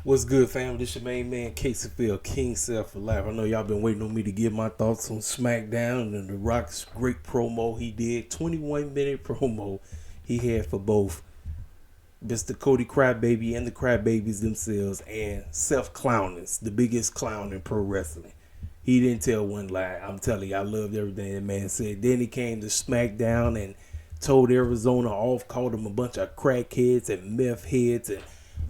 What's good, fam? This your main man, Caseyfield, King Seth for life. I know y'all been waiting on me to give my thoughts on Smackdown and The Rock's great promo he did. 21-minute promo he had for both Mr. Cody Crybaby and the Crybabies themselves, and Seth Clowness, the biggest clown in pro wrestling. He didn't tell one lie. I'm telling you, I loved everything that man said. Then he came to Smackdown and told Arizona off, called them a bunch of crackheads and meth heads and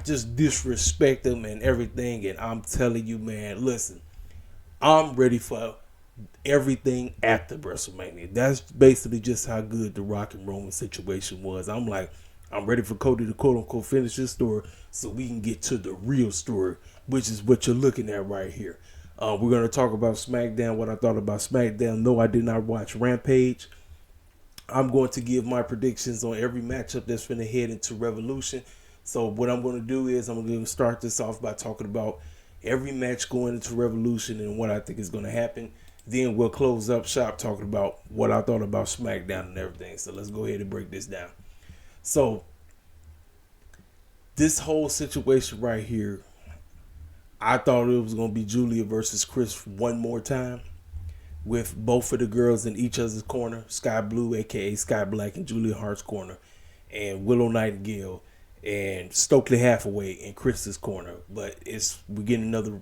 just disrespect them and everything. And I'm telling you, man, listen, I'm ready for everything after WrestleMania. That's basically just how good the Rock and Roman situation was. I'm ready for Cody to quote unquote finish his story so we can get to the real story, which is what you're looking at right here. We're going to talk about SmackDown, what I thought about SmackDown. No, I did not watch Rampage. I'm going to give my predictions on every matchup that's going to head into Revolution. So what I'm going to do is I'm going to start this off by talking about every match going into Revolution and what I think is going to happen. Then we'll close up shop talking about what I thought about SmackDown and everything. So let's go ahead and break this down. So this whole situation right here, I thought it was going to be Julia versus Chris one more time with both of the girls in each other's corner, Sky Blue, a.k.a. Sky Black, in Julia Hart's corner, and Willow Nightingale and Stokely Hathaway in Chris's corner. But we're getting another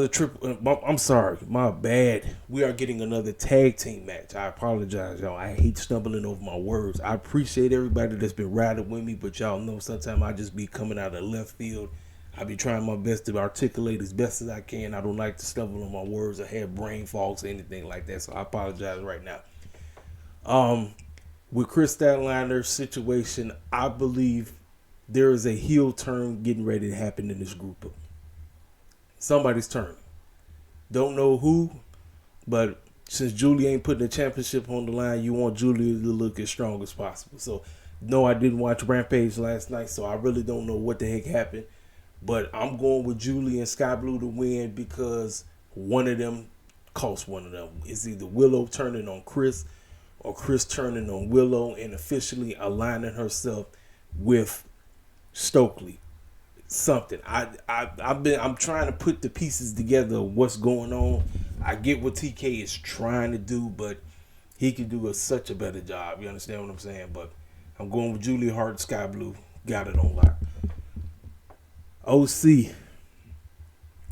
triple. I'm sorry, my bad. We are getting another tag team match. I apologize, y'all. I hate stumbling over my words. I appreciate everybody that's been riding with me, but y'all know sometimes I just be coming out of left field. I be trying my best to articulate as best as I can. I don't like to stumble on my words or have brain fogs or anything like that, so I apologize right now. With Chris Statlander situation, I believe there is a heel turn getting ready to happen in this group. Somebody's turn. Don't know who, but since Julia ain't putting the championship on the line, you want Julia to look as strong as possible. So, no, I didn't watch Rampage last night, so I really don't know what the heck happened. But I'm going with Julia and Sky Blue to win because one of them costs one of them. It's either Willow turning on Chris or Chris turning on Willow and officially aligning herself with Stokely. Something. I'm trying to put the pieces together of what's going on. I get what TK is trying to do, but he can do such a better job. You understand what I'm saying? But I'm going with Julia Hart, Sky Blue. Got it on lock. OC,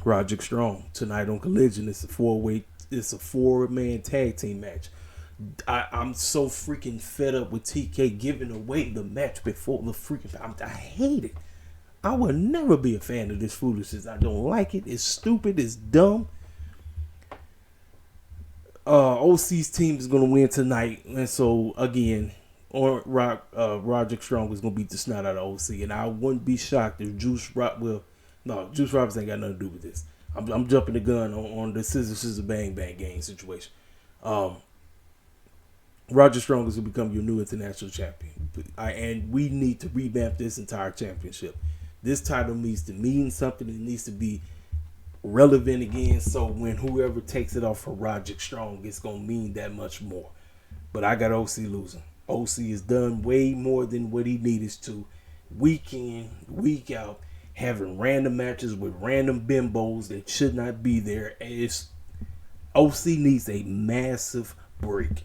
Roderick Strong tonight on Collision. It's a 4-man tag team match. I'm so freaking fed up with TK giving away the match before the freaking. I hate it. I will never be a fan of this foolishness. I don't like it. It's stupid. It's dumb. OC's team is going to win tonight. And so, again, Roderick Strong is going to beat the snot out of OC. And I wouldn't be shocked if Juice Roberts ain't got nothing to do with this. I'm jumping the gun on the scissor bang bang game situation. Roger Strong is going to become your new international champion. And we need to revamp this entire championship. This title needs to mean something. It needs to be relevant again. So when whoever takes it off for Roderick Strong, it's going to mean that much more. But I got OC losing. OC has done way more than what he needed to. Week in, week out, having random matches with random bimbos that should not be there. OC needs a massive break.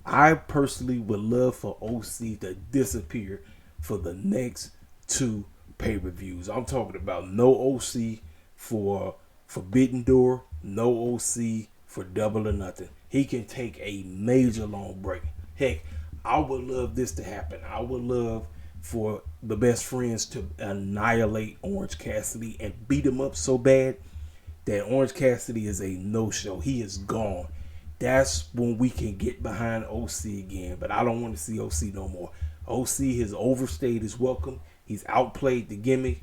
I personally would love for OC to disappear for the next 2 pay-per-views. I'm talking about no OC for Forbidden Door, no OC for Double or Nothing. He can take a major long break. Heck, I would love this to happen. I would love for the Best Friends to annihilate Orange Cassidy and beat him up so bad that Orange Cassidy is a no-show. He is gone. That's when we can get behind OC again. But I don't want to see OC no more. OC has overstayed his welcome. He's outplayed the gimmick.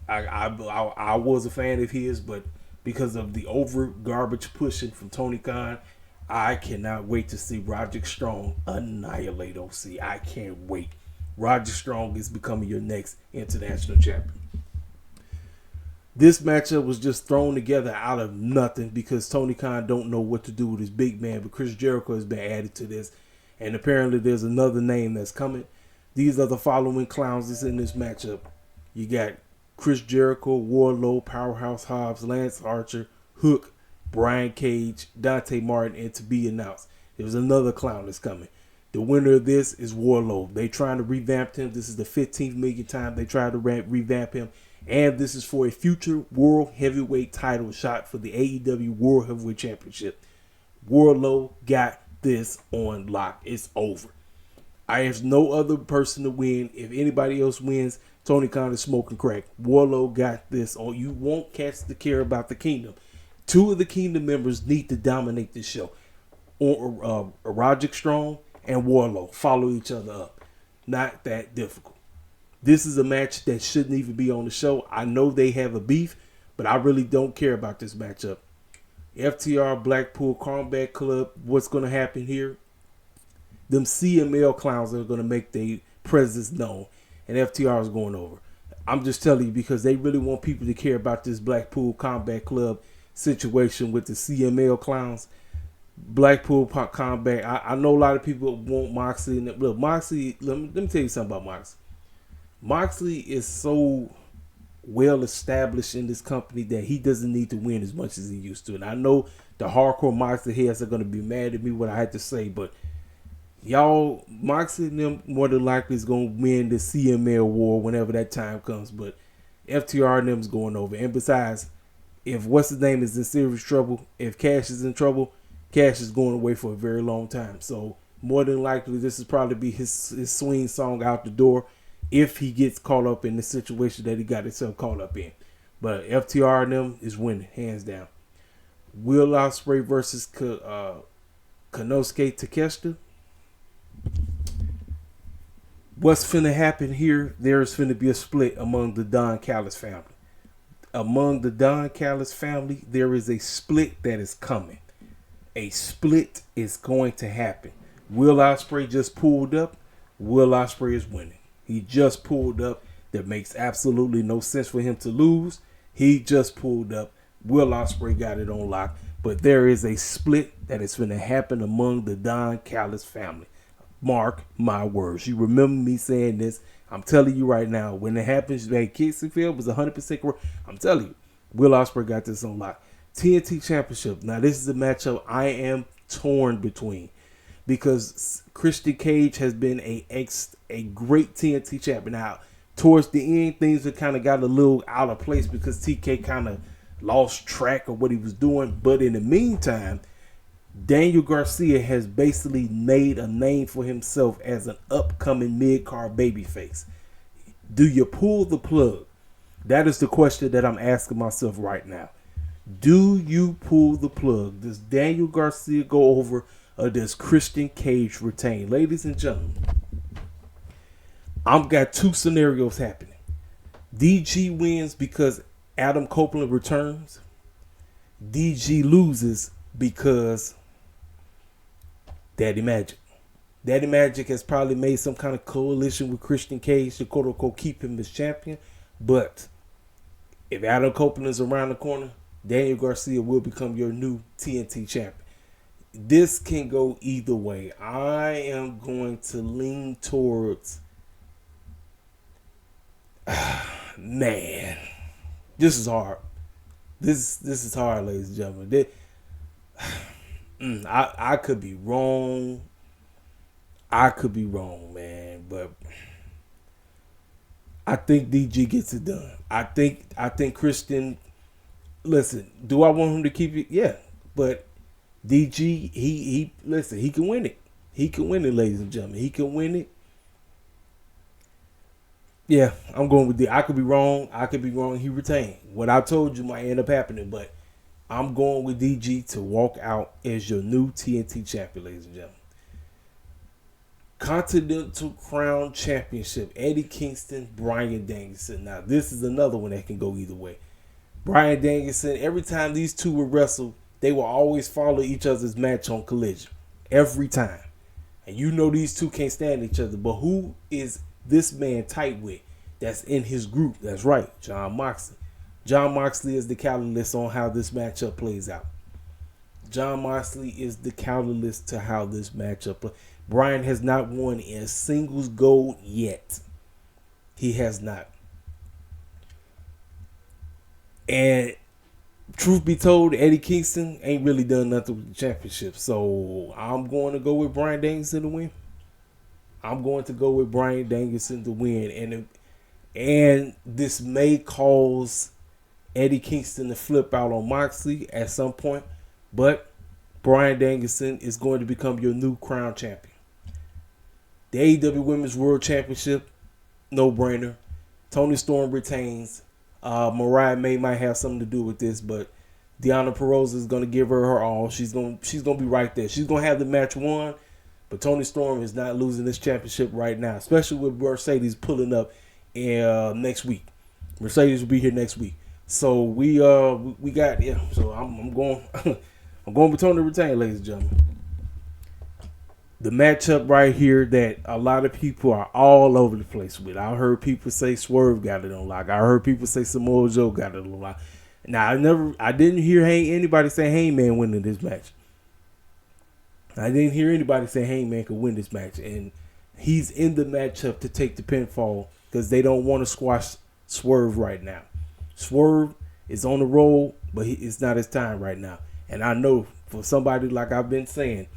I was a fan of his, but because of the over garbage pushing from Tony Khan, I cannot wait to see Roderick Strong annihilate OC. I can't wait. Roderick Strong is becoming your next international champion. This matchup was just thrown together out of nothing because Tony Khan don't know what to do with his big man, but Chris Jericho has been added to this, and apparently there's another name that's coming. These are the following clowns that's in this matchup. You got Chris Jericho, Wardlow, Powerhouse Hobbs, Lance Archer, Hook, Brian Cage, Dante Martin, and to be announced. There's another clown that's coming. The winner of this is Wardlow. They trying to revamp him. This is the 15th million time they try to revamp him. And this is for a future World Heavyweight title shot for the AEW World Heavyweight Championship. Wardlow got this on lock. It's over. I have no other person to win. If anybody else wins, Tony Khan is smoking crack. Wardlow got this on. You won't catch the care about the Kingdom. Two of the Kingdom members need to dominate this show. Roderick Strong and Wardlow follow each other up. Not that difficult. This is a match that shouldn't even be on the show. I know they have a beef, but I really don't care about this matchup. FTR, Blackpool Combat Club, what's going to happen here? Them CML clowns are going to make their presence known, and FTR is going over. I'm just telling you because they really want people to care about this Blackpool Combat Club situation with the CML clowns. Blackpool Combat, I know a lot of people want Moxley. Look, Moxley, let me tell you something about Moxley. Moxley is so well established in this company that he doesn't need to win as much as he used to. And I know the hardcore Moxley heads are going to be mad at me what I had to say, but y'all, Moxley and them more than likely is going to win the CML war whenever that time comes. But FTR and them is going over. And besides, if what's his name is in serious trouble, if Cash is in trouble, Cash is going away for a very long time. So more than likely, this is probably be his swing song out the door if he gets caught up in the situation that he got himself caught up in. But FTR and them is winning, hands down. Will Ospreay versus Konosuke Takeshita. What's finna happen here? There's finna be a split among the Don Callis family. Among the Don Callis family, there is a split that is coming. A split is going to happen. Will Ospreay just pulled up. Will Ospreay is winning. He just pulled up. That makes absolutely no sense for him to lose. He just pulled up. Will Ospreay got it on lock. But there is a split that is going to happen among the Don Callis family. Mark my words. You remember me saying this. I'm telling you right now. When it happens, Kixenfield was 100% correct. I'm telling you. Will Ospreay got this on lock. TNT Championship. Now, this is a matchup I am torn between. Because Christian Cage has been a great TNT champion. Now, towards the end, things have kind of got a little out of place because TK kind of lost track of what he was doing. But in the meantime, Daniel Garcia has basically made a name for himself as an upcoming mid-card babyface. Do you pull the plug? That is the question that I'm asking myself right now. Do you pull the plug? Does Daniel Garcia go over? Or does Christian Cage retain? Ladies and gentlemen, I've got two scenarios happening. DG wins because Adam Copeland returns. DG loses because Daddy Magic. Daddy Magic has probably made some kind of coalition with Christian Cage to quote unquote keep him as champion. But if Adam Copeland is around the corner, Daniel Garcia will become your new TNT champion. This can go either way. I am going to lean towards... Man. This is hard. This is hard, ladies and gentlemen. I could be wrong. I could be wrong, man. But I think DG gets it done. I think Christian... Listen, do I want him to keep it? Yeah. But... DG, he listen, he can win it. He can win it, ladies and gentlemen. He can win it. Yeah, I'm going with I could be wrong. He retained. What I told you might end up happening, but I'm going with DG to walk out as your new TNT champion, ladies and gentlemen. Continental Crown Championship. Eddie Kingston, Bryan Danielson. Now, this is another one that can go either way. Bryan Danielson, every time these two would wrestle, they will always follow each other's match on Collision. Every time. And you know these two can't stand each other. But who is this man tight with that's in his group? That's right, Jon Moxley. Jon Moxley is the catalyst on how this matchup plays out. Jon Moxley is the catalyst to how this matchup plays. Bryan has not won a singles gold yet. He has not. And truth be told, Eddie Kingston ain't really done nothing with the championship. So I'm going to go with Bryan Danielson to win. I'm going to go with Bryan Danielson to win. And this may cause Eddie Kingston to flip out on Moxley at some point. But Bryan Danielson is going to become your new crown champion. The AEW Women's World Championship, no brainer. Toni Storm retains. Mariah May might have something to do with this, but Deonna Purrazzo is going to give her all. She's going to be right there. She's going to have the match won, but Toni Storm is not losing this championship right now, especially with Mercedes pulling up next week. Mercedes will be here next week. So we got So I'm going I'm going with Toni to retain, ladies and gentlemen. The matchup right here that a lot of people are all over the place with. I heard people say Swerve got it on lock. I heard people say Samoa Joe got it on lock. Now I didn't hear anybody say Hangman winning this match. I didn't hear anybody say Hangman could win this match, and he's in the matchup to take the pinfall because they don't want to squash Swerve right now. Swerve is on the roll, but it's not his time right now. And I know for somebody like I've been saying,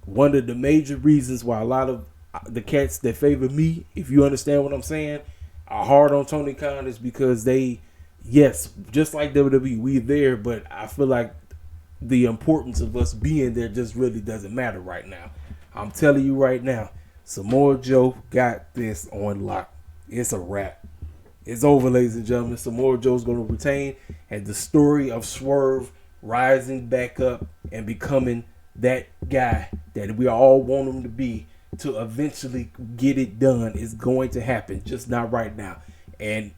one of the major reasons why a lot of the cats that favor me, if you understand what I'm saying, are hard on Tony Khan is because they, yes, just like WWE, we there, but I feel like the importance of us being there just really doesn't matter right now. I'm telling you right now, Samoa Joe got this on lock. It's a wrap. It's over, ladies and gentlemen. Samoa Joe's going to retain, and the story of Swerve rising back up and becoming that guy that we all want him to be to eventually get it done is going to happen, just not right now. And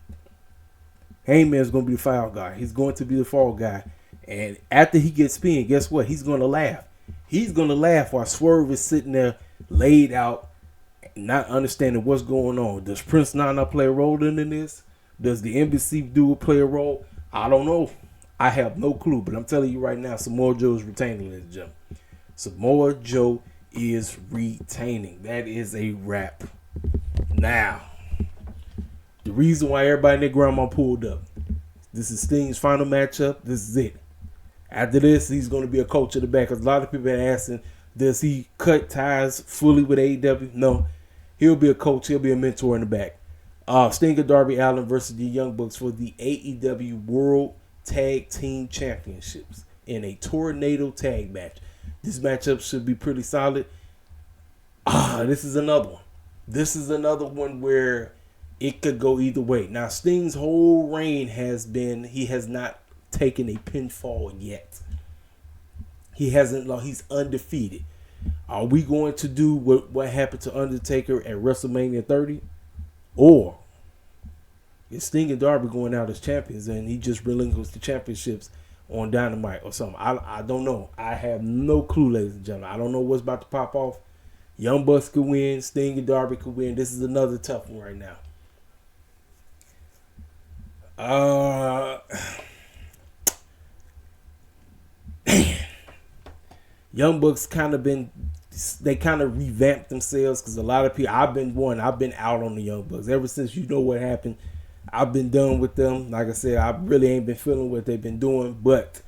Heyman's going to be the foul guy. He's going to be the fall guy. And after he gets pinned, guess what? He's going to laugh. He's going to laugh while Swerve is sitting there laid out, not understanding what's going on. Does Prince Nana play a role in this? Does the embassy play a role? I don't know. I have no clue. But I'm telling you right now, Samoa Joe is retaining, ladies and gentlemen. Samoa Joe is retaining. That is a wrap. Now, the reason why everybody in their grandma pulled up. This is Sting's final matchup. This is it. After this, he's going to be a coach at the back. Because a lot of people are asking, does he cut ties fully with AEW? No. He'll be a coach. He'll be a mentor in the back. Sting and Darby Allin versus the Young Bucks for the AEW World Tag Team Championships in a tornado tag match. This matchup should be pretty solid. This is another one. This is another one where it could go either way. Now, Sting's whole reign has been, he has not taken a pinfall yet. He hasn't, he's undefeated. Are we going to do what happened to Undertaker at WrestleMania 30? Or is Sting and Darby going out as champions and he just relinquished the championships on Dynamite or something? I don't know. I have no clue, ladies and gentlemen. I don't know what's about to pop off. Young Bucks could win. Sting and Darby could win. This is another tough one right now. Young Bucks kind of revamped themselves because a lot of people, I've been out on the Young Bucks ever since you know what happened. I've been done with them. Like I said, I really ain't been feeling what they've been doing, but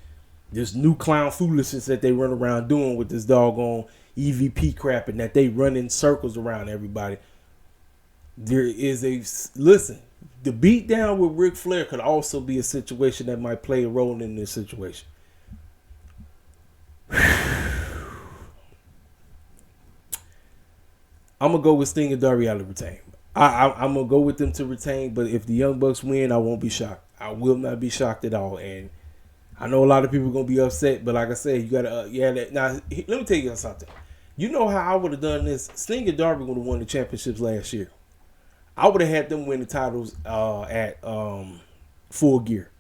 this new clown foolishness that they run around doing with this doggone EVP crap and that they run in circles around everybody. There is the beatdown with Ric Flair could also be a situation that might play a role in this situation. I'm going to go with Sting and Darby Allin retain. I'm going to go with them to retain, but if the Young Bucks win, I won't be shocked. I will not be shocked at all. And I know a lot of people are going to be upset, but like I said, you got to, now, let me tell you something. You know how I would have done this? Sting and Darby would have won the championships last year. I would have had them win the titles at Full Gear.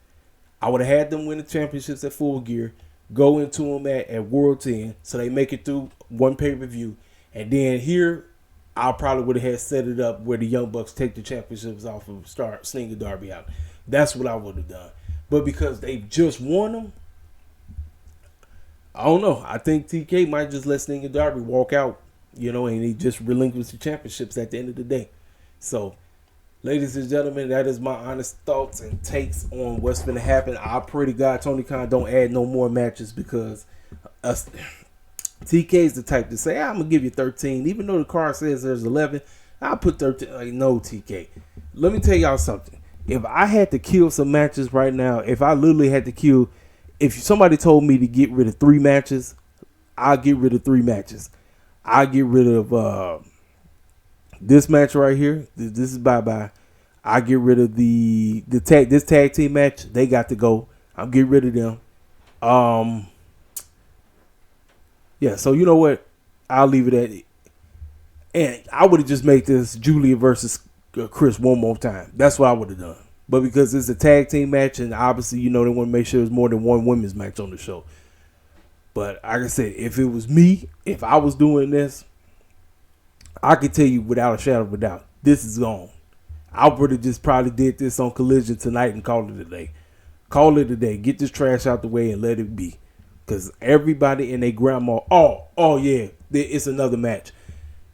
I would have had them win the championships at Full Gear, go into them at World 10, so they make it through one pay-per-view. And then here, I probably would have had set it up where the Young Bucks take the championships off of Sting and Darby out. That's what I would have done. But because they just won them, I don't know. I think TK might just let Sting and Darby walk out, and he just relinquish the championships at the end of the day. So Ladies and gentlemen, that is my honest thoughts and takes on what's going to happen. I pray to God Tony Khan don't add no more matches because TK is the type to say, I'm going to give you 13. Even though the card says there's 11, I'll put 13. Like, no, TK. Let me tell y'all something. If I had to kill some matches right now, if I literally had to kill, if somebody told me to get rid of 3 matches, I'll get rid of 3 matches. I'll get rid of this match right here. This is bye-bye. I get rid of this tag team match. They got to go. I'll get rid of them. Yeah, so you know what? I'll leave it at it. And I would have just made this Julia versus Chris one more time. That's what I would have done. But because it's a tag team match, and obviously, they want to make sure there's more than one women's match on the show. But like I said, if it was me, if I was doing this, I could tell you without a shadow of a doubt, this is gone. I would have just probably did this on Collision tonight and called it a day. Call it a day. Get this trash out the way and let it be. Because everybody and their grandma, oh yeah, it's another match.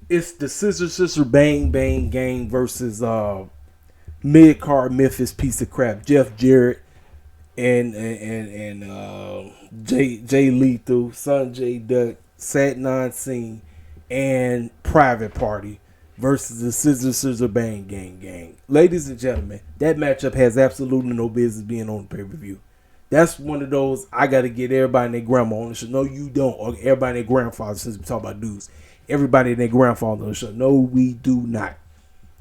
It's the Sister Bang Bang Gang versus mid-card Memphis piece of crap. Jeff Jarrett and Jay Lethal, Sanjay Dutt, Satnam Singh, and Private Party versus the Scissor Bang Gang. Ladies and gentlemen, that matchup has absolutely no business being on the pay-per-view. That's one of those I got to get everybody and their grandma on the show. No, you don't. Or everybody and their grandfather, since we talk about dudes. Everybody and their grandfather on the show. No, we do not.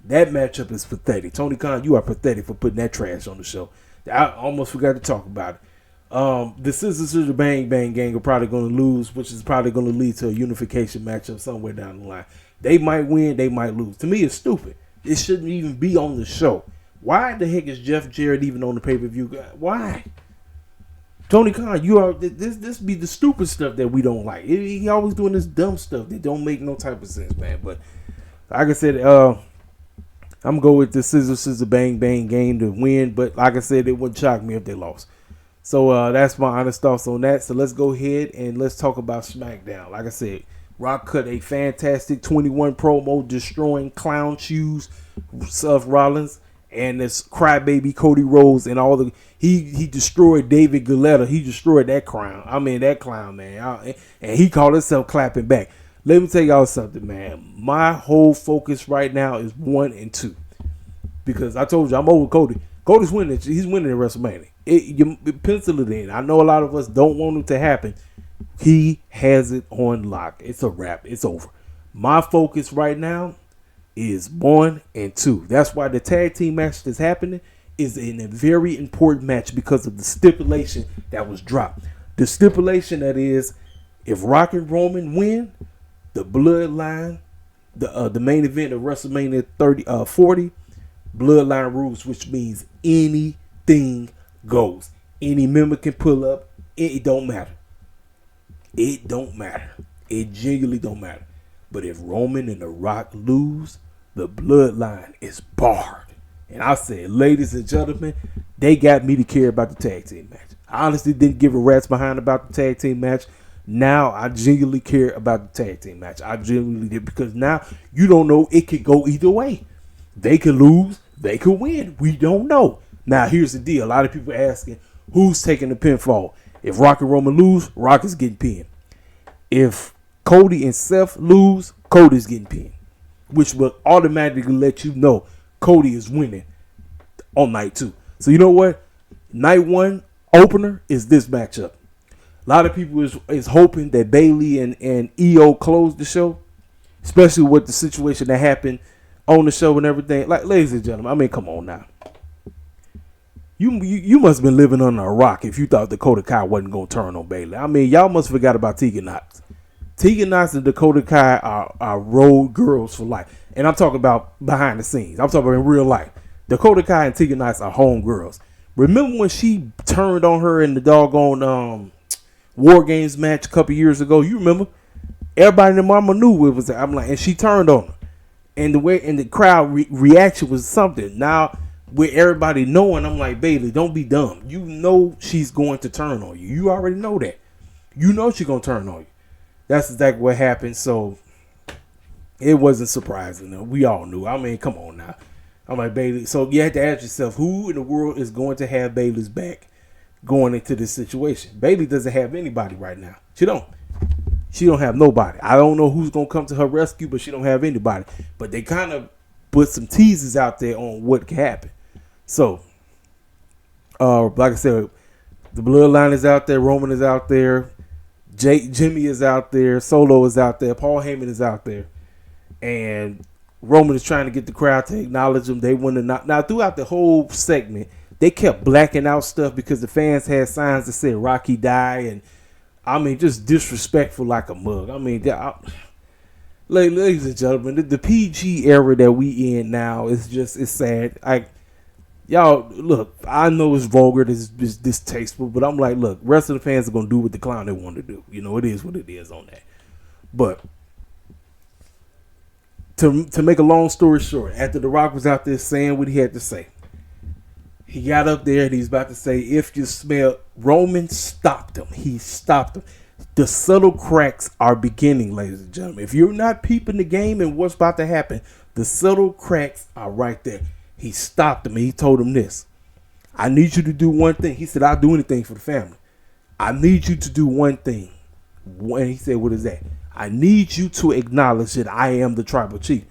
That matchup is pathetic. Tony Khan, you are pathetic for putting that trash on the show. I almost forgot to talk about it. The Scissor Bang Gang are probably going to lose, which is probably going to lead to a unification matchup somewhere down the line. They might win, they might lose. To me, it's stupid. It shouldn't even be on the show. Why the heck is Jeff Jarrett even on the pay-per-view? Why? Tony Khan, you are this be the stupid stuff that we don't like. He always doing this dumb stuff that don't make no type of sense, man. But like I said, I'm going with the Scissor Bang Gang to win. But like I said, it wouldn't shock me if they lost. So that's my honest thoughts on that. So let's go ahead and let's talk about Smackdown. Like I said, Rock cut a fantastic 21 promo destroying Clown Shoes, Seth Rollins, and this crybaby Cody Rhodes and all the he destroyed David Guetta. He destroyed that clown. I mean that clown, man. And he called himself clapping back. Let me tell y'all something, man. My whole focus right now is 1 and 2. Because I told you I'm over Cody. Cody's winning. He's winning in WrestleMania. You pencil it in. I know a lot of us don't want it to happen. He has it on lock. It's a wrap. It's over. My focus right now is 1 and 2. That's why the tag team match that's happening is in a very important match because of the stipulation that was dropped. The stipulation that is, if Rock and Roman win, the Bloodline, the main event of WrestleMania 40, Bloodline rules, which means anything goes. Any member can pull up. It don't matter. It don't matter. It genuinely don't matter. But if Roman and The Rock lose, the Bloodline is barred. And I said, ladies and gentlemen, they got me to care about the tag team match. I honestly didn't give a rat's behind about the tag team match. Now I genuinely care about the tag team match. I genuinely did, because now you don't know, it could go either way. They could lose, they could win. We don't know. Now here's the deal. A lot of people asking, who's taking the pinfall? If Rock and Roman lose, Rock is getting pinned. If Cody and Seth lose, Cody's getting pinned, which will automatically let you know Cody is winning on night 2. So you know what? Night 1 opener is this matchup. A lot of people is hoping that Bayley and EO close the show, especially with the situation that happened on the show and everything. Like, ladies and gentlemen, I mean, come on now. You must have been living under a rock if you thought Dakota Kai wasn't going to turn on Bayley. I mean, y'all must have forgot about Tegan Knox. Tegan Knox and Dakota Kai are road girls for life. And I'm talking about behind the scenes. I'm talking about in real life. Dakota Kai and Tegan Knox are home girls. Remember when she turned on her in the doggone War Games match a couple years ago? You remember? Everybody in the mama knew it was. I'm like, and she turned on her. And the way and the crowd reaction was something. Now, with everybody knowing, I'm like, Bayley, don't be dumb. You know she's going to turn on you. You already know that. You know she's going to turn on you. That's exactly what happened. So it wasn't surprising. We all knew. I mean, come on now. I'm like, Bayley. So you have to ask yourself, who in the world is going to have Bayley's back going into this situation? Bayley doesn't have anybody right now. She don't. She don't have nobody. I don't know who's gonna come to her rescue, but she don't have anybody. But they kind of put some teasers out there on what can happen. So, like I said, the Bloodline is out there. Roman is out there. Jimmy is out there. Solo is out there. Paul Heyman is out there, and Roman is trying to get the crowd to acknowledge him. They want to not. Now, throughout the whole segment, they kept blacking out stuff because the fans had signs that said Rocky died, and I mean, just disrespectful like a mug. I mean, ladies and gentlemen, the PG era that we in now is just, it's sad. Y'all, look, I know it's vulgar, it's distasteful, but I'm like, look, wrestling fans are going to do what the clown they want to do. You know, it is what it is on that. But to make a long story short, after The Rock was out there saying what he had to say, he got up there and he's about to say, if you smell, Roman stopped him. He stopped him. The subtle cracks are beginning, ladies and gentlemen. If you're not peeping the game and what's about to happen, the subtle cracks are right there. He stopped him and he told him this. I need you to do one thing. He said, I'll do anything for the family. I need you to do one thing. And he said, what is that? I need you to acknowledge that I am the tribal chief.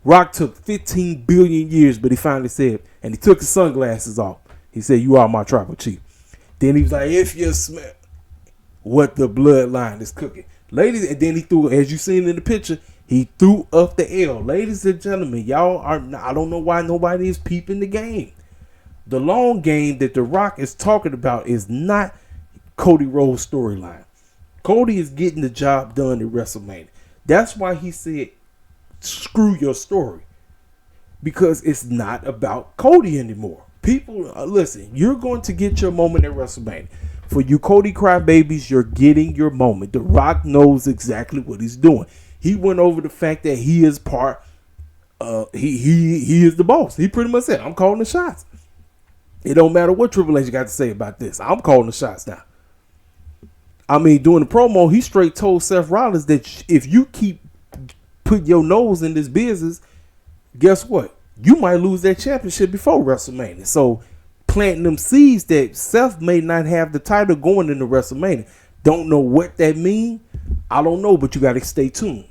Rock took 15 billion years, but he finally said, and he took his sunglasses off. He said, you are my tribal chief. Then he was like, if you smell what the bloodline is cooking. Ladies, and then he threw, as you seen in the picture, he threw up the L. Ladies and gentlemen, y'all are, I don't know why nobody is peeping the game. The long game that The Rock is talking about is not Cody Rhodes' storyline. Cody is getting the job done at WrestleMania. That's why he said, screw your story, because it's not about Cody anymore. People, listen, you're going to get your moment at WrestleMania. For you Cody crybabies, you're getting your moment. The Rock knows exactly what he's doing. He went over the fact that he is he is the boss. He pretty much said, I'm calling the shots. It don't matter what Triple H got to say about this. I'm calling the shots now. I mean, during the promo, he straight told Seth Rollins that if you keep putting your nose in this business, guess what? You might lose that championship before WrestleMania. So planting them seeds that Seth may not have the title going into WrestleMania. Don't know what that means. I don't know, but you got to stay tuned.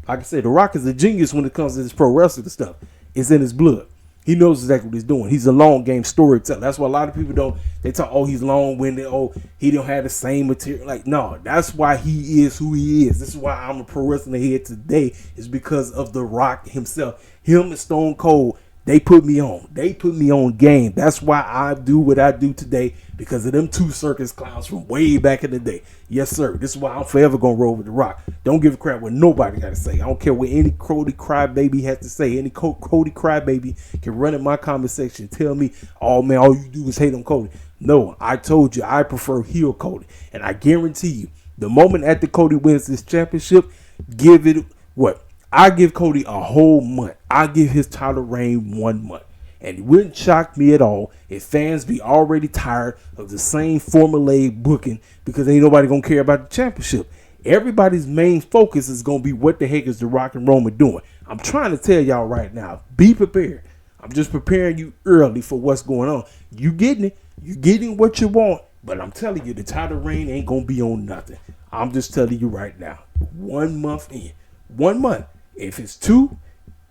Like I said, The Rock is a genius when it comes to this pro wrestling stuff. It's in his blood. He knows exactly what he's doing. He's a long game storyteller. That's why a lot of people don't. They talk, oh, he's long winded. Oh, he don't have the same material. Like, no, that's why he is who he is. This is why I'm a pro wrestling head today. Is because of The Rock himself. Him and Stone Cold. They put me on. They put me on game. That's why I do what I do today, because of them two circus clowns from way back in the day. Yes, sir. This is why I'm forever going to roll with The Rock. Don't give a crap what nobody got to say. I don't care what any Cody crybaby has to say. Any Cody crybaby can run in my comment section and tell me, oh, man, all you do is hate on Cody. No, I told you I prefer heel Cody. And I guarantee you, the moment after Cody wins this championship, give it what? I give Cody a whole month. I give his title reign 1 month. And it wouldn't shock me at all if fans be already tired of the same formulaic booking, because ain't nobody going to care about the championship. Everybody's main focus is going to be what the heck is The Rock and Roman doing. I'm trying to tell y'all right now, be prepared. I'm just preparing you early for what's going on. You getting it. You getting what you want. But I'm telling you, the title reign ain't going to be on nothing. I'm just telling you right now. 1 month in. 1 month. If it's 2,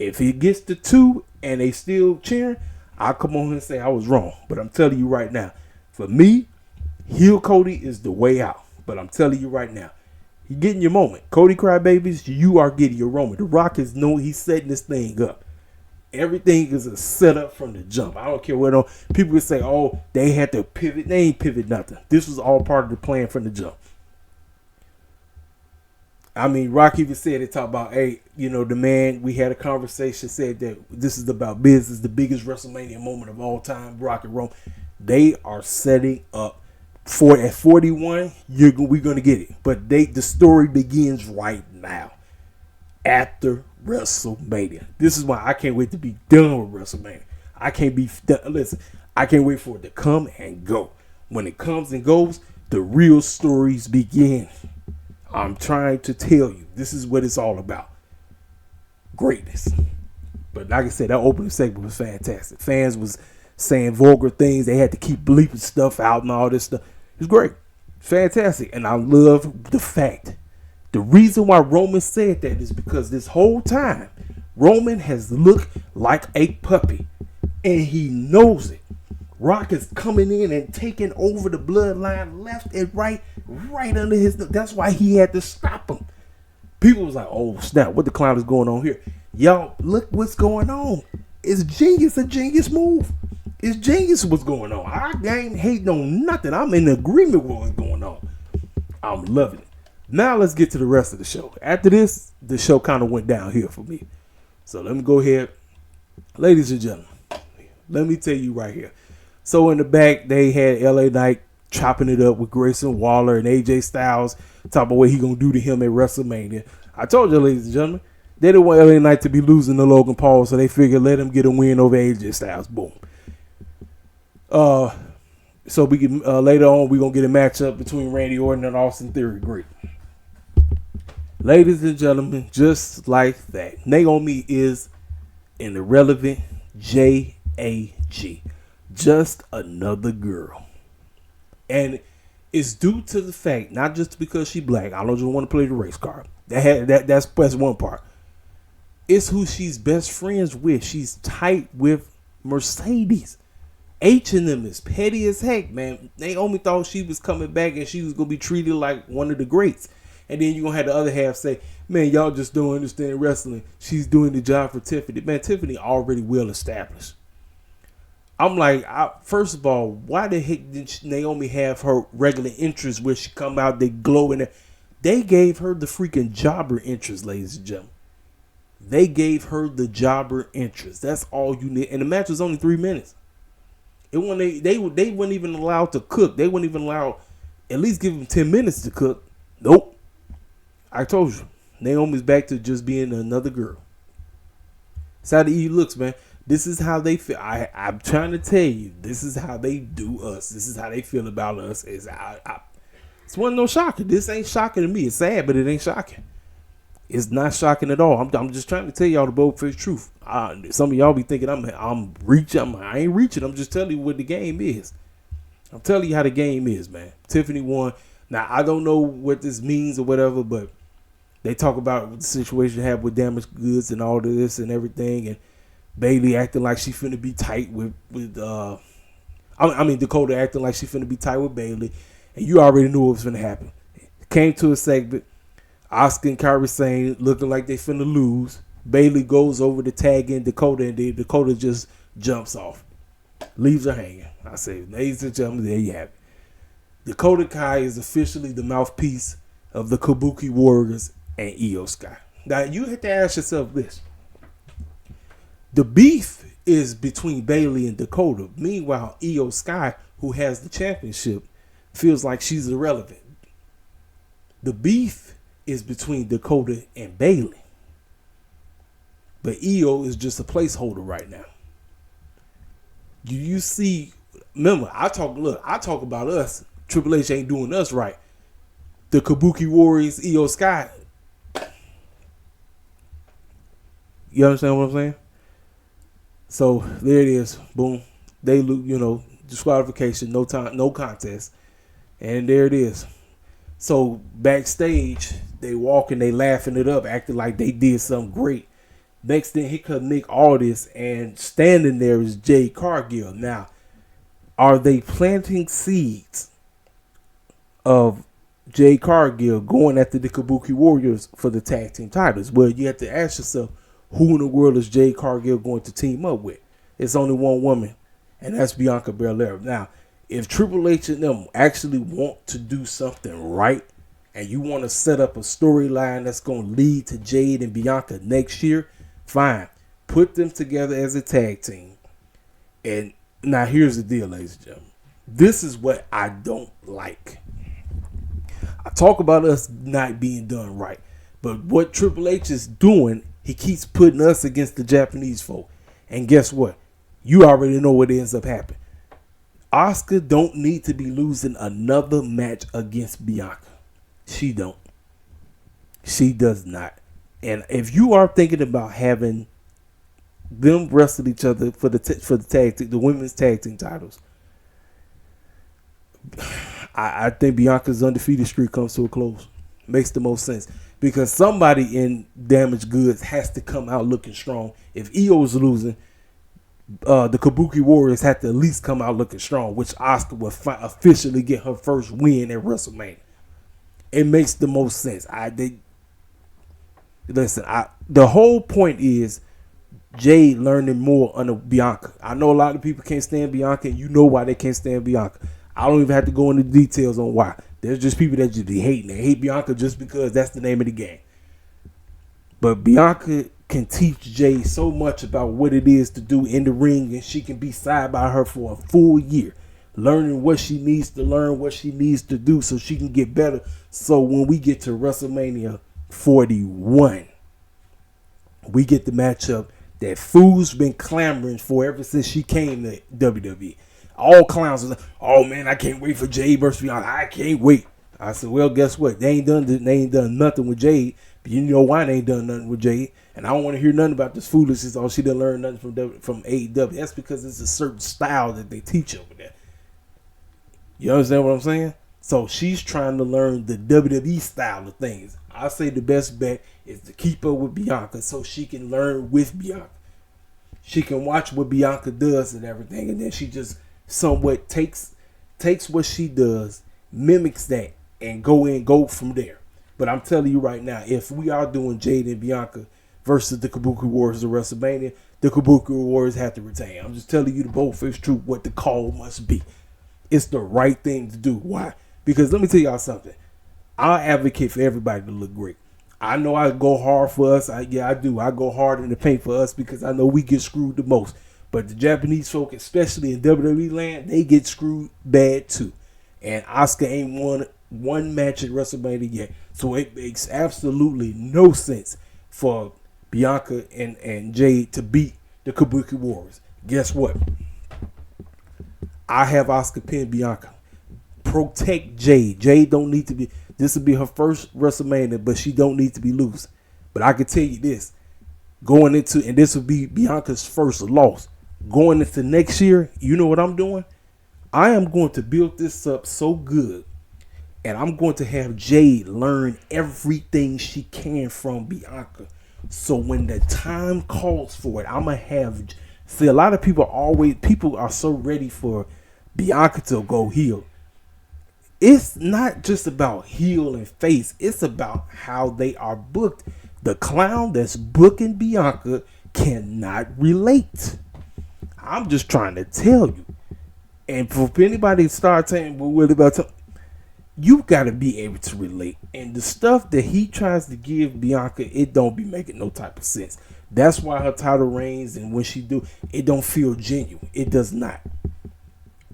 if it gets to 2 and they still cheering, I'll come on here and say I was wrong. But I'm telling you right now, for me, heel Cody is the way out. But I'm telling you right now, you're getting your moment. Cody crybabies, you are getting your moment. The Rock is he's setting this thing up. Everything is a setup from the jump. I don't care what people would say, oh, they had to pivot. They ain't pivot nothing. This was all part of the plan from the jump. I mean, Rock even said it, talk about, hey, you know, the man, we had a conversation, said that this is about business, the biggest WrestleMania moment of all time, Rock and Roll. They are setting up for at 41, we're going to get it. But the story begins right now, after WrestleMania. This is why I can't wait to be done with WrestleMania. I can't wait for it to come and go. When it comes and goes, the real stories begin. I'm trying to tell you, this is what it's all about. Greatness. But like I said, that opening segment was fantastic. Fans was saying vulgar things. They had to keep bleeping stuff out and all this stuff. It was great. Fantastic. And I love the fact. The reason why Roman said that is because this whole time, Roman has looked like a puppy. And he knows it. Rock is coming in and taking over the bloodline left and right under his. That's why he had to stop him. People was like, oh snap, what the clown is going on here? Y'all, look what's going on. It's genius, a genius move. It's genius what's going on. I ain't hating on nothing. I'm in agreement with what's going on. I'm loving it. Now let's get to the rest of the show. After this, the show kind of went downhill for me. So let me go ahead. Ladies and gentlemen, let me tell you right here. So in the back, they had LA Knight chopping it up with Grayson Waller and AJ Styles, talking about what he gonna do to him at WrestleMania. I told you, ladies and gentlemen, they didn't want LA Knight to be losing to Logan Paul, so they figured let him get a win over AJ Styles. Boom. So we can later on we're gonna get a matchup between Randy Orton and Austin Theory. Great. Ladies and gentlemen, just like that, Naomi is an irrelevant JAG. Just another girl. And it's due to the fact, not just because she black. I don't just want to play the race card. That's one part. It's who she's best friends with. She's tight with Mercedes. H&M is petty as heck, man. Naomi thought she was coming back and she was going to be treated like one of the greats. And then you're going to have the other half say, man, y'all just don't understand wrestling. She's doing the job for Tiffany. Man, Tiffany already well established. I'm like, first of all, why the heck did Naomi have her regular entrance where she come out, they glow in there? They gave her the freaking jobber entrance, ladies and gentlemen. They gave her the jobber entrance. That's all you need. And the match was only 3 minutes. They weren't even allowed to cook. They weren't even allowed, at least give them 10 minutes to cook. Nope. I told you. Naomi's back to just being another girl. That's how the E looks, man. This is how they feel. I'm trying to tell you, this is how they do us. This is how they feel about us. It's wasn't no shocking. This ain't shocking to me. It's sad, but it ain't shocking. It's not shocking at all. I'm just trying to tell y'all the bold-faced truth. Some of y'all be thinking I'm reaching. I ain't reaching. I'm just telling you what the game is. I'm telling you how the game is, man. Tiffany won. Now, I don't know what this means or whatever, but they talk about the situation they have with damaged goods and all of this and everything, and Bayley acting like she finna be tight with Dakota acting like she finna be tight with Bayley, and you already knew what was finna happen. Came to a segment, Asuka and Kairi Sane looking like they finna lose. Bayley goes over to tag in Dakota, and then Dakota just jumps off, leaves her hanging. I say, ladies and gentlemen, there you have it. Dakota Kai is officially the mouthpiece of the Kabuki Warriors and Io Sky. Now you have to ask yourself this. The beef is between Bayley and Dakota. Meanwhile, Io Sky, who has the championship, feels like she's irrelevant. The beef is between Dakota and Bayley. But Io is just a placeholder right now. You see, remember, I talk about us. Triple H ain't doing us right. The Kabuki Warriors, Io Sky. You understand what I'm saying? So there it is. Boom. They lose, disqualification, no time, no contest. And there it is. So backstage, they walking, they laughing it up, acting like they did something great. Next thing, here comes Nick Aldis, and standing there is Jade Cargill. Now, are they planting seeds of Jade Cargill going after the Kabuki Warriors for the tag team titles? Well, you have to ask yourself, who in the world is Jade Cargill going to team up with? It's only one woman, and that's Bianca Belair. Now, if Triple H and them actually want to do something right, and you want to set up a storyline that's going to lead to Jade and Bianca next year, fine. Put them together as a tag team. And now here's the deal, ladies and gentlemen. This is what I don't like. I talk about us not being done right. But what Triple H is doing, he keeps putting us against the Japanese folk. And guess what? You already know what ends up happening. Asuka don't need to be losing another match against Bianca. She don't. She does not. And if you are thinking about having them wrestled each other for the women's tag team titles. I think Bianca's undefeated streak comes to a close. Makes the most sense because somebody in damaged goods has to come out looking strong. If Io's losing, the Kabuki Warriors have to at least come out looking strong, which Asuka will officially get her first win at WrestleMania. It makes the most sense. The whole point is Jade learning more under Bianca. I know a lot of people can't stand Bianca, and you know why they can't stand Bianca. I don't even have to go into details on why. There's just people that just be hating. They hate Bianca just because that's the name of the game. But Bianca can teach Jade so much about what it is to do in the ring, and she can be side by her for a full year, learning what she needs to learn, what she needs to do so she can get better. So when we get to WrestleMania 41, we get the matchup that Fool's been clamoring for ever since she came to WWE. All clowns are like, oh man, I can't wait for Jade versus Bianca. I can't wait. I said, well, guess what? They ain't done nothing with Jade. But you know why they ain't done nothing with Jade. And I don't want to hear nothing about this foolishness. Oh, she didn't learn nothing from AEW. That's because it's a certain style that they teach over there. You understand what I'm saying? So she's trying to learn the WWE style of things. I say the best bet is to keep her with Bianca so she can learn with Bianca. She can watch what Bianca does and everything, and then she just somewhat takes what she does, mimics that, and go from there. But I'm telling you right now, if we are doing Jade and Bianca versus the Kabuki Warriors of WrestleMania, the Kabuki Warriors have to retain. I'm just telling you the bold-faced truth, what the call must be. It's the right thing to do. Why? Because let me tell y'all something. I advocate for everybody to look great. I know I go hard for us. I do. I go hard in the paint for us because I know we get screwed the most. But the Japanese folk, especially in WWE land, they get screwed bad too. And Asuka ain't won one match at WrestleMania yet. So it makes absolutely no sense for Bianca and Jade to beat the Kabuki Warriors. Guess what? I have Asuka pin Bianca. Protect Jade. Jade don't need to be. This will be her first WrestleMania, but she don't need to be loose. But I can tell you this. Going into, and this will be Bianca's first loss. Going into next year, you know what I'm doing? I am going to build this up so good, and I'm going to have Jade learn everything she can from Bianca. So when the time calls for it, I'm going to have, see, a lot of people are so ready for Bianca to go heel. It's not just about heel and face. It's about how they are booked. The clown that's booking Bianca cannot relate. I'm just trying to tell you. And for anybody to start saying, well, what about you got to be able to relate. And the stuff that he tries to give Bianca, it don't be making no type of sense. That's why her title reigns, and when she do, it don't feel genuine. It does not.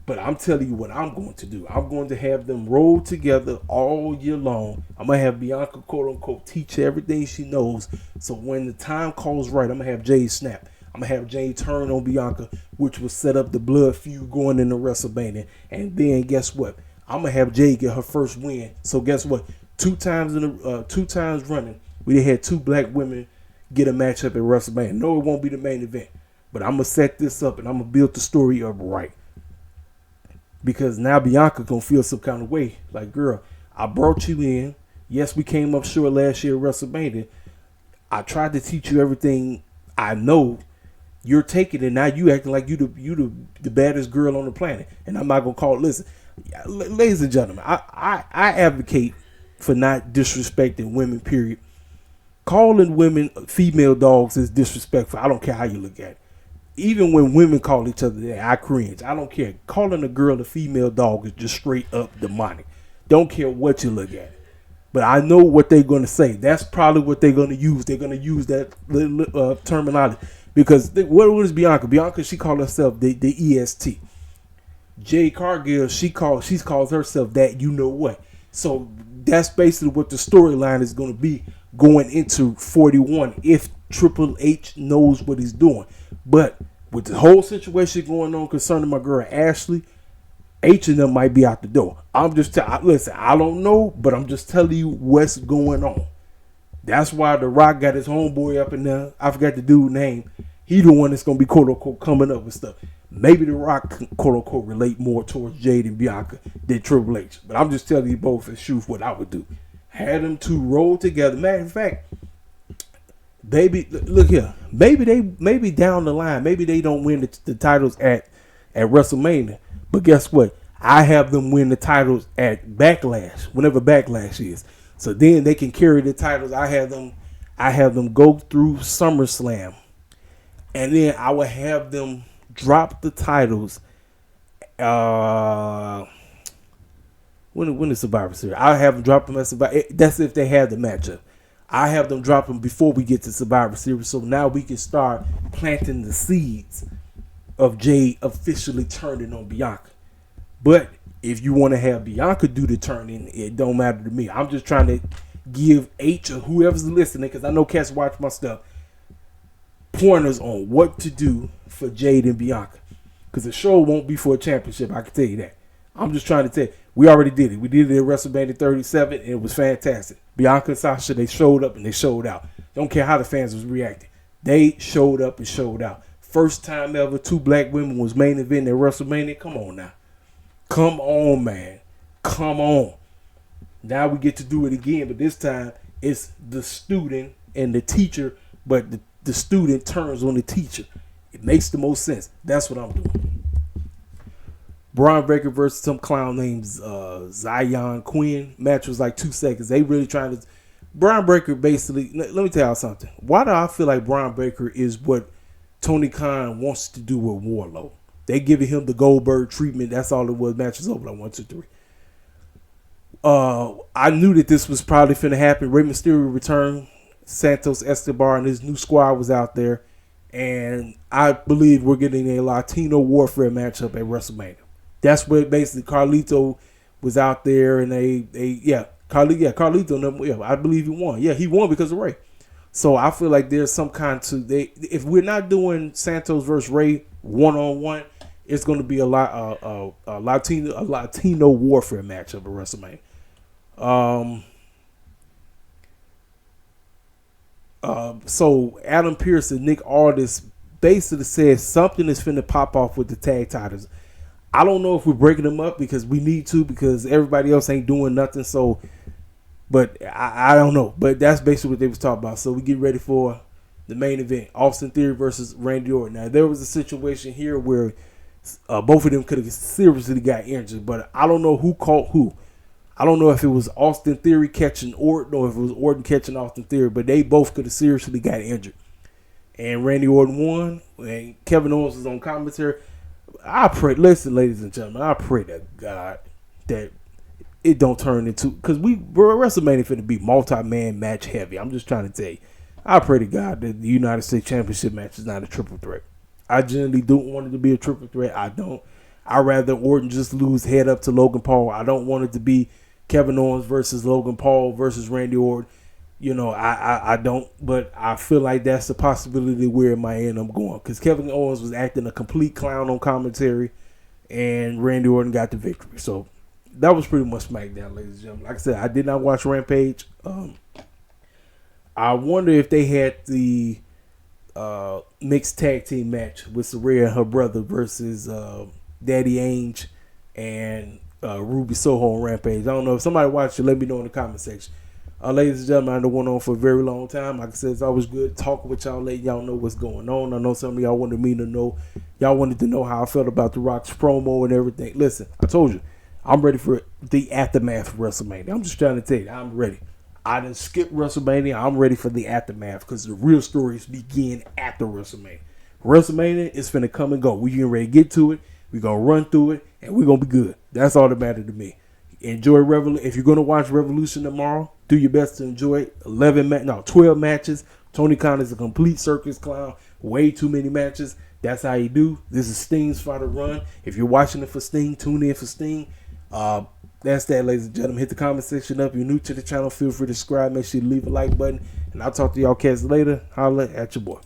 But I'm telling you what I'm going to do. I'm going to have them roll together all year long. I'm going to have Bianca, quote unquote, teach her everything she knows. So when the time calls right, I'm going to have Jade snap. I'm going to have Jade turn on Bianca, which will set up the blood feud going into WrestleMania. And then guess what? I'm going to have Jade get her first win. So guess what? Two times running, we had two black women get a matchup at WrestleMania. No, it won't be the main event. But I'm going to set this up and I'm going to build the story up right. Because now Bianca gonna feel some kind of way. Like, girl, I brought you in. Yes, we came up short last year at WrestleMania. I tried to teach you everything I know. You're taking it. Now you acting like you the baddest girl on the planet. And I'm not gonna call it. Listen, ladies and gentlemen, I advocate for not disrespecting women, period. Calling women female dogs is disrespectful. I don't care how you look at it. Even when women call each other that, I cringe. I don't care. Calling a girl a female dog is just straight up demonic. Don't care what you look at. But I know what they're going to say. That's probably what they're going to use. They're going to use that terminology. Because what is Bianca? Bianca, she calls herself the EST. Jade Cargill, she calls herself that you know what. So that's basically what the storyline is going to be going into 41 if Triple H knows what he's doing. But with the whole situation going on concerning my girl Ashley, H&M might be out the door. I'm just listen, I don't know, but I'm just telling you what's going on. That's why The Rock got his homeboy up in there. I forgot the dude's name. He the one that's gonna be quote unquote coming up with stuff. Maybe The Rock can, quote unquote, relate more towards Jade and Bianca than Triple H. But I'm just telling you both as truth what I would do. Had them two roll together. Matter of fact, baby, look here. Maybe down the line, maybe they don't win the titles at WrestleMania. But guess what? I have them win the titles at Backlash, whenever Backlash is. So then they can carry the titles. I have them go through SummerSlam. And then I would have them drop the titles. When is Survivor Series? I'll have them drop them at Survivor. That's if they have the matchup. I have them drop them before we get to Survivor Series. So now we can start planting the seeds of Jade officially turning on Bianca. But if you want to have Bianca do the turning, it don't matter to me. I'm just trying to give H or whoever's listening, because I know cats watch my stuff, pointers on what to do for Jade and Bianca. Because the show won't be for a championship, I can tell you that. I'm just trying to tell you, we already did it. We did it at WrestleMania 37, and it was fantastic. Bianca and Sasha, they showed up and they showed out. Don't care how the fans was reacting. They showed up and showed out. First time ever 2 black women was main event at WrestleMania. Come on now. Come on, man. Come on. Now we get to do it again, but this time it's the student and the teacher, but the student turns on the teacher. It makes the most sense. That's what I'm doing. Braun Breaker versus some clown named Zion Quinn. Match was like 2 seconds. They really trying to... Braun Breaker basically... Let me tell y'all something. Why do I feel like Braun Breaker is what Tony Khan wants to do with Warlow? They giving him the Goldberg treatment. That's all it was. Matches over like 1, 2, 3. I knew that this was probably finna happen. Rey Mysterio returned. Santos Escobar and his new squad was out there. And I believe we're getting a Latino warfare matchup at WrestleMania. That's where basically Carlito was out there, and Carlito, I believe he won. Yeah, he won because of Rey. So I feel like there's some kind to if we're not doing Santos versus Rey 1-on-1, it's going to be a Latino warfare matchup at WrestleMania. So Adam Pearce and Nick Aldis basically said something is finna pop off with the tag titles. I don't know if we're breaking them up because we need to, because everybody else ain't doing nothing. So, but I don't know. But that's basically what they was talking about. So we get ready for the main event: Austin Theory versus Randy Orton. Now there was a situation here where both of them could have seriously got injured, but I don't know who caught who. I don't know if it was Austin Theory catching Orton or if it was Orton catching Austin Theory, but they both could have seriously got injured. And Randy Orton won, and Kevin Owens was on commentary. I pray, listen, ladies and gentlemen, I pray to God that it don't turn into, because WrestleMania finna be multi-man match heavy. I'm just trying to tell you. I pray to God that the United States Championship match is not a triple threat. I generally don't want it to be a triple threat. I don't. I'd rather Orton just lose head up to Logan Paul. I don't want it to be Kevin Owens versus Logan Paul versus Randy Orton. You know, I don't, but I feel like that's a possibility where it might end up going, because Kevin Owens was acting a complete clown on commentary, and Randy Orton got the victory. So that was pretty much SmackDown, ladies and gentlemen. Like I said, I did not watch Rampage. I wonder if they had the mixed tag team match with Saraya and her brother versus Daddy Ainge and Ruby Soho on Rampage. I don't know. If somebody watched it, let me know in the comment section. Ladies and gentlemen, I know went on for a very long time. Like I said, it's always good talking with y'all, letting y'all know what's going on. I know some of y'all wanted me to know. Y'all wanted to know how I felt about The Rock's promo and everything. Listen, I told you, I'm ready for the aftermath of WrestleMania. I'm just trying to tell you, I'm ready. I didn't skip WrestleMania. I'm ready for the aftermath, because the real stories begin after WrestleMania. WrestleMania is finna come and go. We getting ready to get to it. We're going to run through it, and we're going to be good. That's all that matters to me. Enjoy Revolution. If you're going to watch Revolution tomorrow, do your best to enjoy it. 12 matches. Tony Khan is a complete circus clown. Way too many matches. That's how you do. This is Sting's final run. If you're watching it for Sting, tune in for Sting. That's that, ladies and gentlemen. Hit the comment section up. If you're new to the channel, feel free to subscribe. Make sure you leave a like button. And I'll talk to y'all cats later. Holla at your boy.